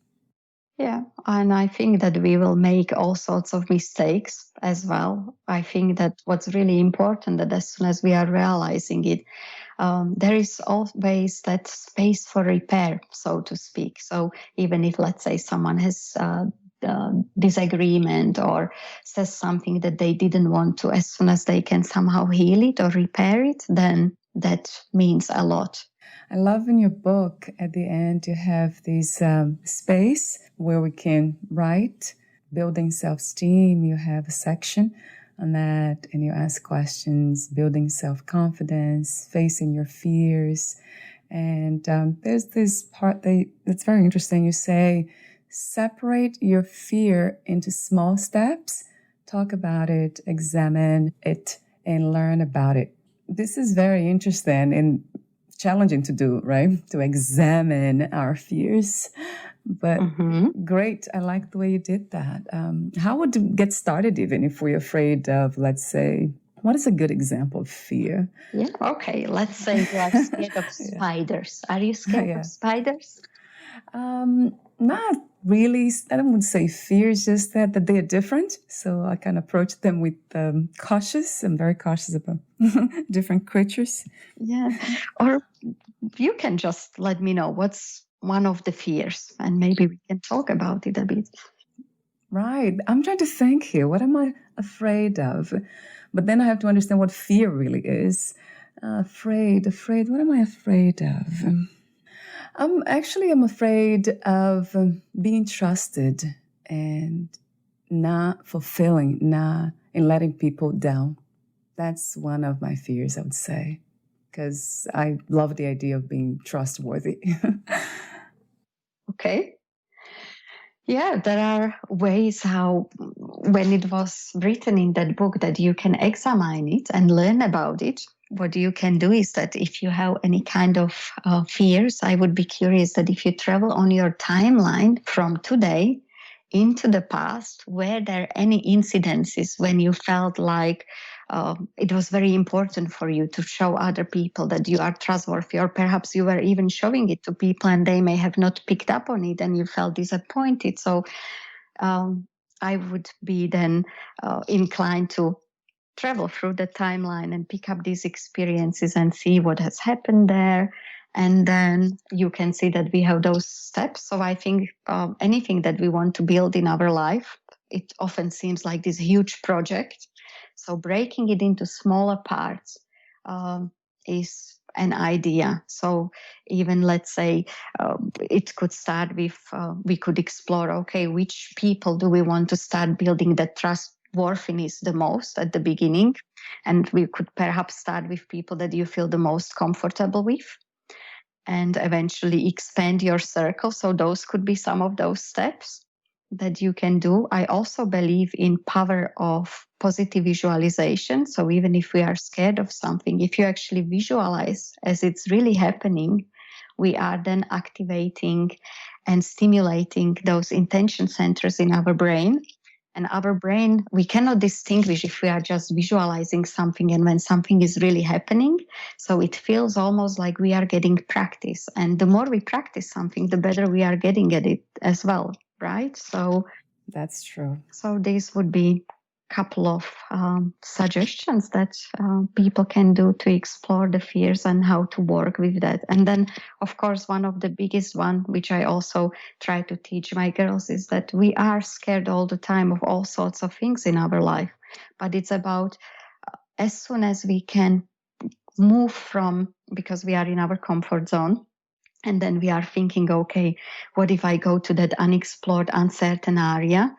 Yeah, and I think that we will make all sorts of mistakes as well. I think that what's really important, that as soon as we are realizing it, there is always that space for repair, so to speak. So even if, let's say, someone has disagreement or says something that they didn't want to, as soon as they can somehow heal it or repair it, then that means a lot. I love in your book, at the end, you have this space where we can write, building self-esteem. You have a section on that, and you ask questions, building self-confidence, facing your fears. And there's this part that's very interesting. You say, separate your fear into small steps, talk about it, examine it, and learn about it. This is very interesting and challenging to do, right? To examine our fears. But great. I like the way you did that. How would you get started, even if we're afraid of, let's say, what is a good example of fear? Yeah, okay. Let's say you are scared of spiders. Are you scared of spiders? Not really. I don't want to say fear, it's just that they are different. So I can approach them with cautious. I'm very cautious about different creatures. Yeah. Or you can just let me know what's one of the fears, and maybe we can talk about it a bit. Right. I'm trying to think here. What am I afraid of? But then I have to understand what fear really is. Afraid. What am I afraid of? I'm afraid of being trusted and not fulfilling, and letting people down. That's one of my fears, I would say, because I love the idea of being trustworthy. Okay. Yeah, there are ways how, when it was written in that book, that you can examine it and learn about it. What you can do is that if you have any kind of fears, I would be curious that if you travel on your timeline from today into the past, were there any incidences when you felt like it was very important for you to show other people that you are trustworthy, or perhaps you were even showing it to people and they may have not picked up on it and you felt disappointed. So I would be then inclined to travel through the timeline and pick up these experiences and see what has happened there. And then you can see that we have those steps. So I think anything that we want to build in our life, it often seems like this huge project. So breaking it into smaller parts is an idea. So even let's say it could start with, we could explore, okay, which people do we want to start building that trustworthiness the most at the beginning? And we could perhaps start with people that you feel the most comfortable with, and eventually expand your circle. So those could be some of those steps that you can do. I also believe in power of positive visualization. So even if we are scared of something, if you actually visualize as it's really happening, we are then activating and stimulating those intention centers in our brain. And our brain, we cannot distinguish if we are just visualizing something and when something is really happening. So it feels almost like we are getting practice. And the more we practice something, the better we are getting at it as well, right? So that's true. So these would be a couple of suggestions that people can do to explore the fears and how to work with that. And then, of course, one of the biggest one, which I also try to teach my girls, is that we are scared all the time of all sorts of things in our life. But it's about as soon as we can move from, because we are in our comfort zone, and then we are thinking, okay, what if I go to that unexplored, uncertain area?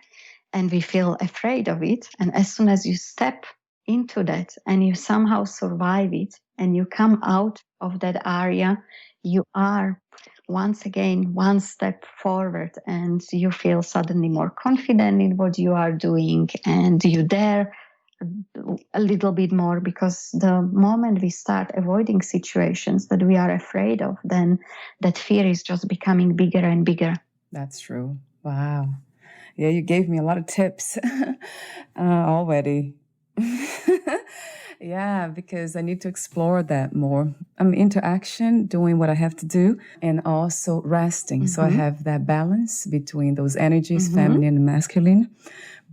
And we feel afraid of it. And as soon as you step into that and you somehow survive it and you come out of that area, you are once again one step forward and you feel suddenly more confident in what you are doing, and you dare a little bit more, because the moment we start avoiding situations that we are afraid of, then that fear is just becoming bigger and bigger. That's true. Wow. Yeah, you gave me a lot of tips already. Yeah, because I need to explore that more. I'm into action, doing what I have to do, and also resting. So I have that balance between those energies, feminine and masculine.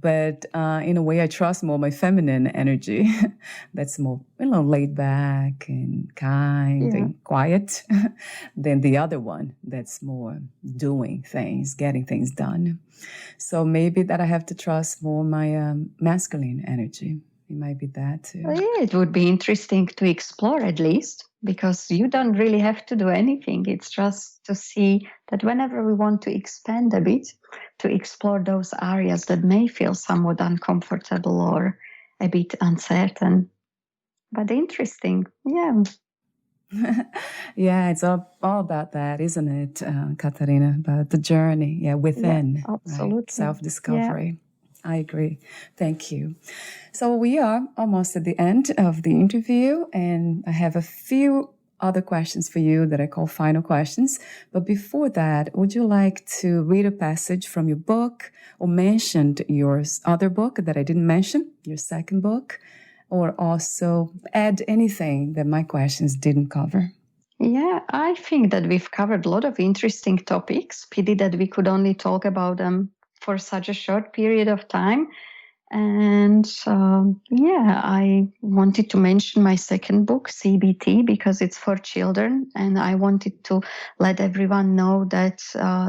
But in a way, I trust more my feminine energy. That's more, laid back and kind and quiet than the other one that's more doing things, getting things done. So maybe that I have to trust more my masculine energy. It might be that too. Yeah, it would be interesting to explore at least, because you don't really have to do anything. It's just to see that whenever we want to expand a bit, to explore those areas that may feel somewhat uncomfortable or a bit uncertain. But interesting, yeah. Yeah, it's all about that, isn't it, Katarina? About the journey, yeah, Yeah, within, right? absolutely. Yeah. Self-discovery. I agree. Thank you. So we are almost at the end of the interview, and I have a few other questions for you that I call final questions. But before that, would you like to read a passage from your book or mention your other book that I didn't mention, your second book, or also add anything that my questions didn't cover? Yeah, I think that we've covered a lot of interesting topics. Pity that we could only talk about them for such a short period of time. And yeah, I wanted to mention my second book, CBT, because it's for children. And I wanted to let everyone know that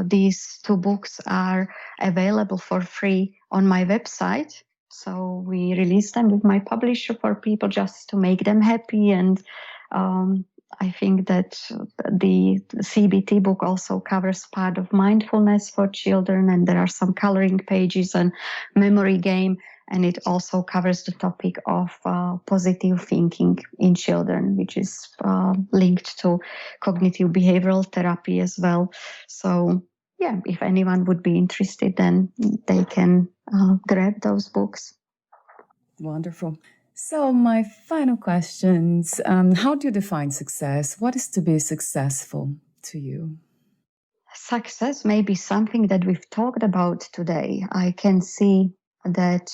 these two books are available for free on my website. So we released them with my publisher for people just to make them happy. And I think that the CBT book also covers part of mindfulness for children, and there are some coloring pages and memory game, and it also covers the topic of positive thinking in children, which is linked to cognitive behavioral therapy as well. So yeah, if anyone would be interested, then they can grab those books. Wonderful. So, my final questions, how do you define success? What is to be successful to you? Success may be something that we've talked about today. I can see that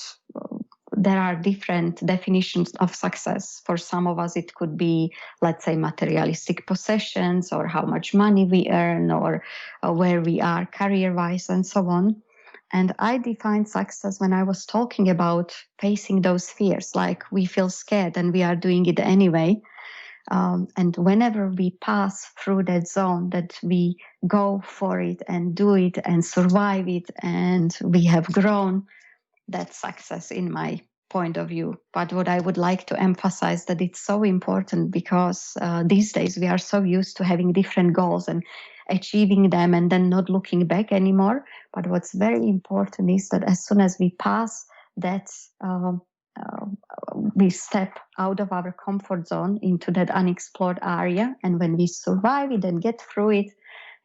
there are different definitions of success. For some of us, it could be, let's say, materialistic possessions, or how much money we earn, or where we are career-wise, and so on. And I defined success when I was talking about facing those fears, like we feel scared and we are doing it anyway. And whenever we pass through that zone, that we go for it and do it and survive it, and we have grown, that's success in my point of view. But what I would like to emphasize, that it's so important, because these days we are so used to having different goals and achieving them and then not looking back anymore. But what's very important is that as soon as we pass that, we step out of our comfort zone into that unexplored area. And when we survive it and get through it,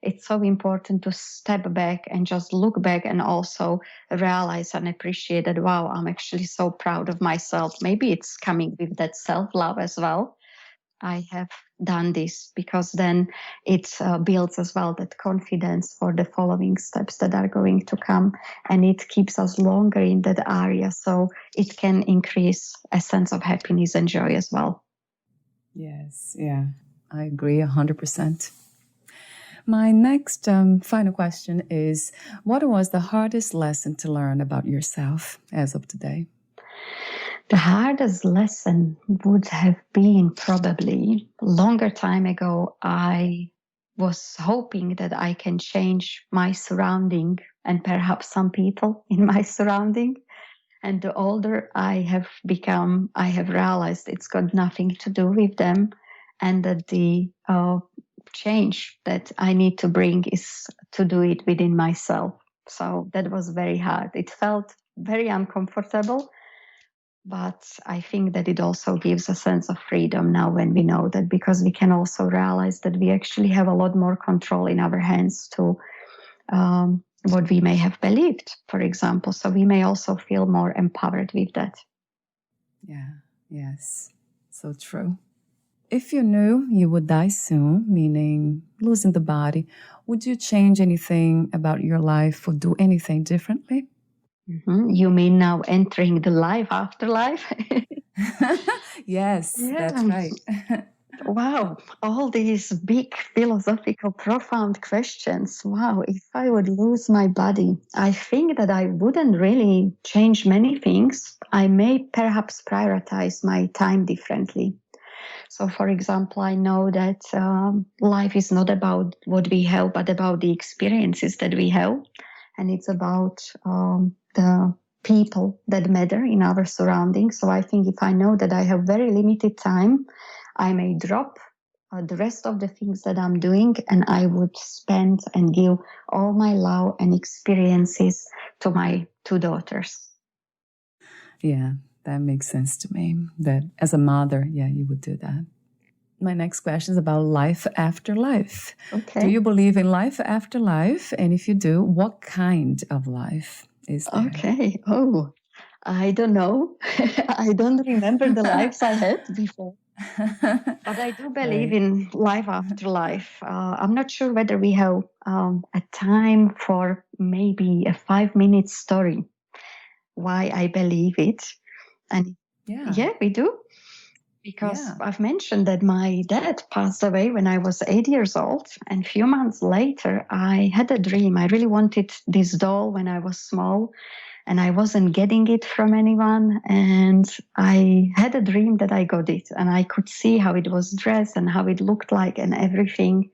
it's so important to step back and just look back, and also realize and appreciate that, wow, I'm actually so proud of myself. Maybe it's coming with that self-love as well. I have done this, because then it builds as well that confidence for the following steps that are going to come, and it keeps us longer in that area, so it can increase a sense of happiness and joy as well. Yes, yeah, I agree 100%. My next final question is, what was the hardest lesson to learn about yourself as of today? The hardest lesson would have been, probably a longer time ago, I was hoping that I can change my surrounding and perhaps some people in my surrounding. And the older I have become, I have realized it's got nothing to do with them, and that the change that I need to bring is to do it within myself. So that was very hard. It felt very uncomfortable, but I think that it also gives a sense of freedom now when we know that, because we can also realize that we actually have a lot more control in our hands to what we may have believed, for example. So we may also feel more empowered with that. Yeah, yes, so true. If you knew you would die soon, meaning losing the body, would you change anything about your life or do anything differently? Mm-hmm. You mean now entering the life after life? Yes, that's right. Wow, all these big philosophical, profound questions. Wow, if I would lose my body, I think that I wouldn't really change many things. I may perhaps prioritize my time differently. So, for example, I know that life is not about what we have, but about the experiences that we have. And it's about the people that matter in our surroundings. So I think if I know that I have very limited time, I may drop the rest of the things that I'm doing, and I would spend and give all my love and experiences to my two daughters. Yeah, that makes sense to me. That as a mother, yeah, you would do that. my next question is about life after life. Okay. Do you believe in life after life? And if you do, what kind of life is there? Okay. Oh, I don't know. I don't remember the lives I had before. But I do believe Right. in life after life. I'm not sure whether we have a time for maybe a 5-minute story why I believe it. And yeah, we do. Because I've mentioned that my dad passed away when I was 8 years old. And a few months later, I had a dream. I really wanted this doll when I was small, and I wasn't getting it from anyone. And I had a dream that I got it, and I could see how it was dressed and how it looked like and everything.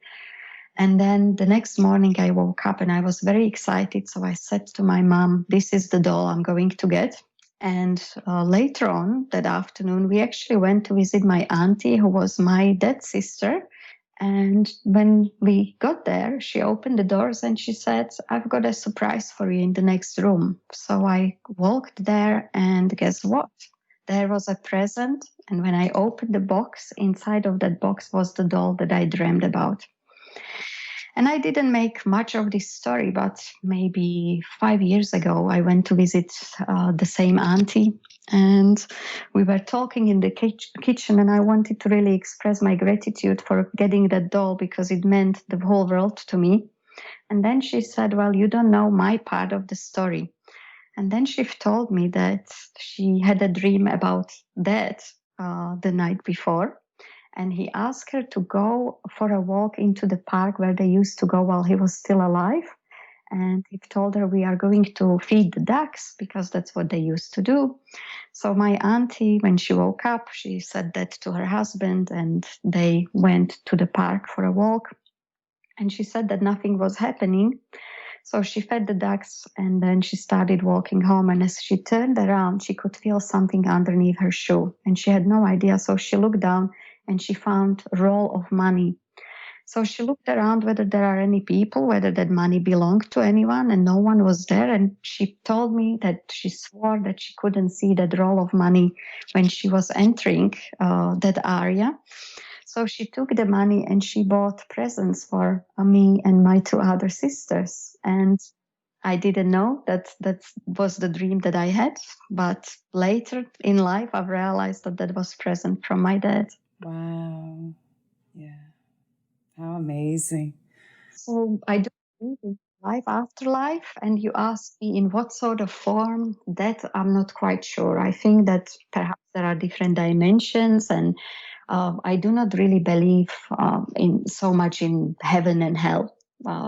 And then the next morning I woke up and I was very excited. So I said to my mom, "This is the doll I'm going to get." And later on that afternoon, we actually went to visit my auntie, who was my dad's sister. And when we got there, she opened the doors and she said, "I've got a surprise for you in the next room." So I walked there, and guess what? There was a present. And when I opened the box, inside of that box was the doll that I dreamed about. And I didn't make much of this story, but maybe 5 years ago, I went to visit the same auntie, and we were talking in the kitchen, and I wanted to really express my gratitude for getting that doll because it meant the whole world to me. And then she said, "Well, you don't know my part of the story." And then she told me that she had a dream about Dad the night before. And he asked her to go for a walk into the park where they used to go while he was still alive. And he told her, "We are going to feed the ducks," because that's what they used to do. So my auntie, when she woke up, she said that to her husband, and they went to the park for a walk. And she said that nothing was happening. So she fed the ducks, and then she started walking home. And as she turned around, she could feel something underneath her shoe. And she had no idea. So she looked down, and she found a roll of money. So she looked around whether there are any people, whether that money belonged to anyone, and no one was there. And she told me that she swore that she couldn't see that roll of money when she was entering that area. So she took the money and she bought presents for me and my 2 other sisters. And I didn't know that was the dream that I had. But later in life, I've realized that that was present from my dad. Wow. Yeah. How amazing. So I do believe in life after life. And you ask me in what sort of form, that I'm not quite sure. I think that perhaps there are different dimensions, and I do not really believe in so much in heaven and hell,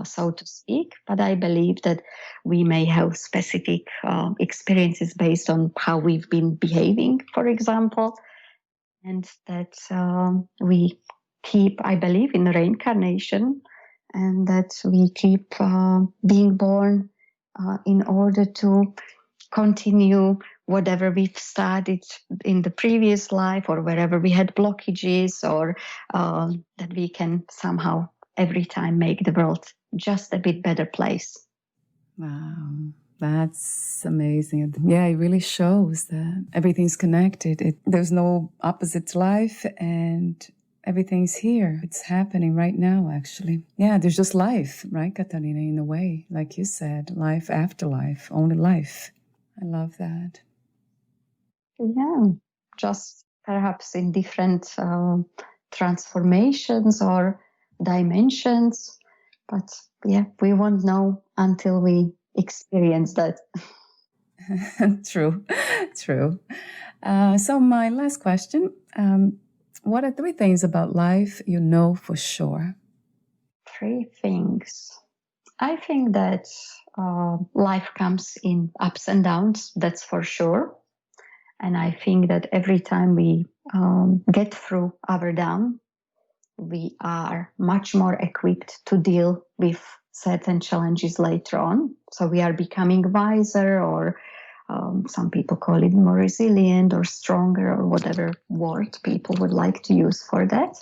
so to speak. But I believe that we may have specific experiences based on how we've been behaving, for example, and that we keep, I believe in reincarnation, and that we keep being born in order to continue whatever we've started in the previous life, or wherever we had blockages, or that we can somehow every time make the world just a bit better place. Wow. That's amazing. Yeah, it really shows that everything's connected. There's no opposite life, and everything's here. It's happening right now, actually. Yeah, there's just life, right, Katarina, in a way, like you said, life after life, only life. I love that. Yeah, just perhaps in different transformations or dimensions. But yeah, we won't know until we experience that. True. So my last question, what are 3 things about life you know for sure? 3 things. I think that life comes in ups and downs, that's for sure. And I think that every time we get through our down, we are much more equipped to deal with certain challenges later on. So we are becoming wiser, or some people call it more resilient or stronger, or whatever word people would like to use for that.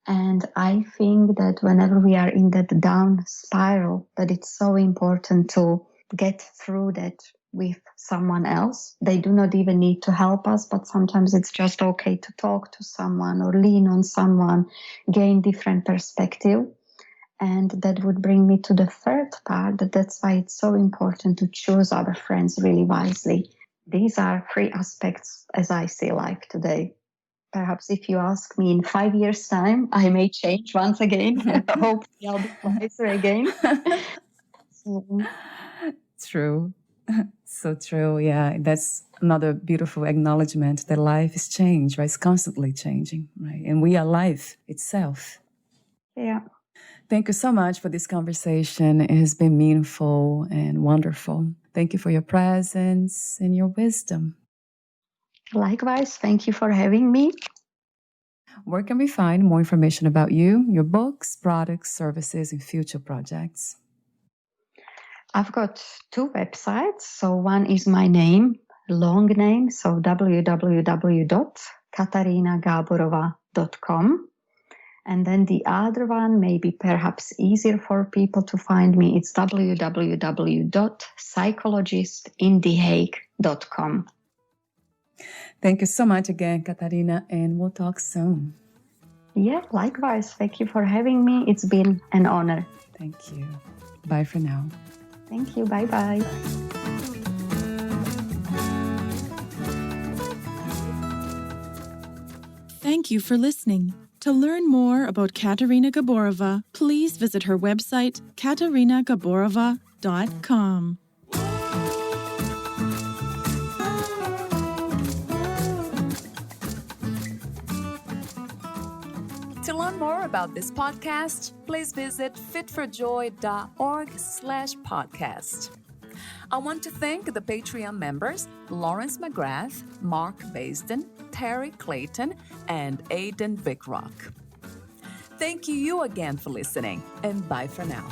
And I think that whenever we are in that down spiral, that it's so important to get through that with someone else. They do not even need to help us, but sometimes it's just okay to talk to someone or lean on someone, gain different perspective. And that would bring me to the third part, that's why it's so important to choose our friends really wisely. These are three aspects as I see life today. Perhaps if you ask me in 5 years' time, I may change once again. Hopefully I'll be wiser again. True. So true. Yeah. That's another beautiful acknowledgement that life is change, right? It's constantly changing, right? And we are life itself. Yeah. Thank you so much for this conversation. It has been meaningful and wonderful. Thank you for your presence and your wisdom. Likewise, thank you for having me. Where can we find more information about you, your books, products, services, and future projects? I've got 2 websites. So one is my name, long name, so www.katarinagaborova.com. And then the other one, maybe perhaps easier for people to find me, it's www.psychologistinthehague.com. Thank you so much again, Katarina, and we'll talk soon. Yeah, likewise. Thank you for having me. It's been an honor. Thank you. Bye for now. Thank you. Bye-bye. Thank you for listening. To learn more about Katarina Gaborova, please visit her website, katarinagaborova.com. To learn more about this podcast, please visit fitforjoy.org/podcast. I want to thank the Patreon members, Lawrence McGrath, Mark Basden, Terry Clayton, and Aidan Vickrock. Thank you again for listening, and bye for now.